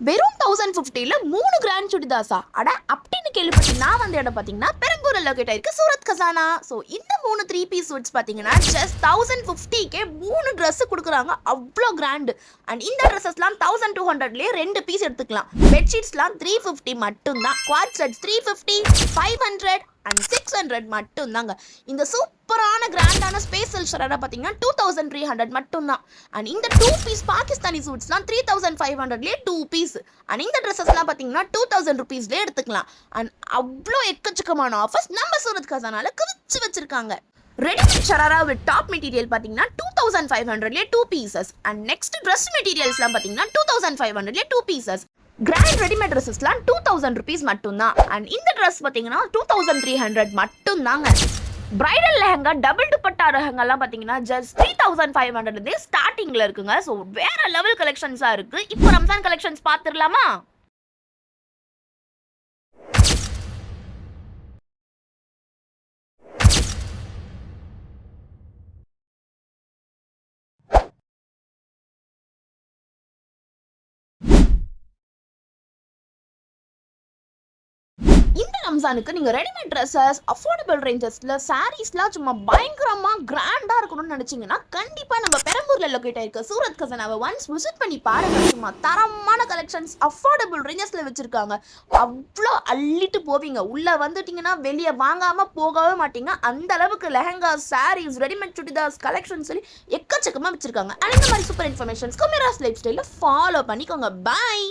வெறும் 1050ல 3 கிராண்ட் சுடிதாஸா? அட அப்படின்னு கேள்விப்பட்டு நான் வந்த இடம் பார்த்தீங்கன்னா பெரம்பூர்ல லொகேட் ஆயிருக்கு சூரத் கசானா. ஸோ இந்த 3 த்ரீ பீஸ் சூட்ஸ் பார்த்தீங்கன்னா ஜஸ்ட் 1050க்கே 3 ட்ரெஸ் கொடுக்குறாங்க. அவ்வளோ கிராண்டு. அண்ட் இந்த ட்ரெஸ்ஸஸ்லாம் 1200லேயே 2 பீஸ் எடுத்துக்கலாம். பெட்ஷீட்ஸ்லாம் 350 மட்டும்தான். குவாட் செட்ஸ் 350, 500 அண்ட் 600 மட்டும் தாங்க. இந்த சூப்பரான கிராண்டான ஸ்பேஷல் ஷராரா பார்த்தீங்கன்னா 2300 மட்டும்தான். அண்ட் இந்த 2 பீஸ் பாகிஸ்தானி சூட்ஸ்லாம் 3500லேயே 2 பீஸ். அண்ட் இந்த ட்ரெஸ்ஸஸ்லாம் பார்த்தீங்கன்னா 2000 ருபீஸ்லேயே எடுத்துக்கலாம். அண்ட் அவ்வளோ எக்கச்சக்கமான ஆஃபர்ஸ் நம்ம சூரத் கசானால குவிச்சு வச்சிருக்காங்க. Readymade sharara with top material பார்த்தீங்கன்னா 2500லேயே 2 பீசஸ். அண்ட் நெக்ஸ்ட் ட்ரெஸ் மெட்டீரியல்ஸ்லாம் பார்த்தீங்கன்னா 2500லேயே 2 பீசஸ். கிராண்ட் ரெடிமேட் ட்ரெஸ்ஸஸ்லாம் 2000 ருபீஸ் மட்டும்தான். அண்ட் இந்த ட்ரெஸ் பார்த்தீங்கன்னா 2300 மட்டும்தாங்க. பிரைடல் லெஹங்கா டபுள் துப்பட்டா லெஹங்காலாம் பார்த்தீங்கன்னா ஜஸ்ட் 3500 ஸ்டார்டிங்கில் இருக்குங்க. ஸோ வேற லெவல் கலெக்ஷன்ஸாக இருக்குது. இப்போ ரம்ஜான் கலெக்ஷன்ஸ் பார்த்துடலாமா? இந்த ரம்ஜானுக்கு நீங்கள் ரெடிமேட் ட்ரெஸ்ஸஸ் அஃபோர்டபுள் ரேஞ்சஸில் சாரீஸ்லாம் சும்மா பயங்கரமாக கிராண்டாக இருக்கணும்னு நினச்சிங்கன்னா கண்டிப்பாக நம்ம பெரம்பூரில் லொக்கேட் ஆயிருக்க சூரத் கசானாவை ஒன்ஸ் விசிட் பண்ணி பாருங்கள். சும்மா தரமான கலெக்ஷன்ஸ் அஃபோர்டபுள் ரேஞ்சஸில் வச்சுருக்காங்க. அவ்வளோ அள்ளிட்டு போவீங்க. உள்ளே வந்துட்டிங்கன்னா வெளியே வாங்காமல் போகவே மாட்டீங்க. அந்த அளவுக்கு லெஹங்காஸ், சாரீஸ், ரெடிமேட் சுடிதாஸ் கலெக்ஷன்ஸ் சொல்லி எக்கச்சக்கமாக வச்சுருக்காங்க. அந்த மாதிரி சூப்பர் இன்ஃபர்மேஷன்ஸ்க்கு மிராஸ் லைஃப் ஸ்டைலில் ஃபாலோ பண்ணிக்கோங்க. பாய்.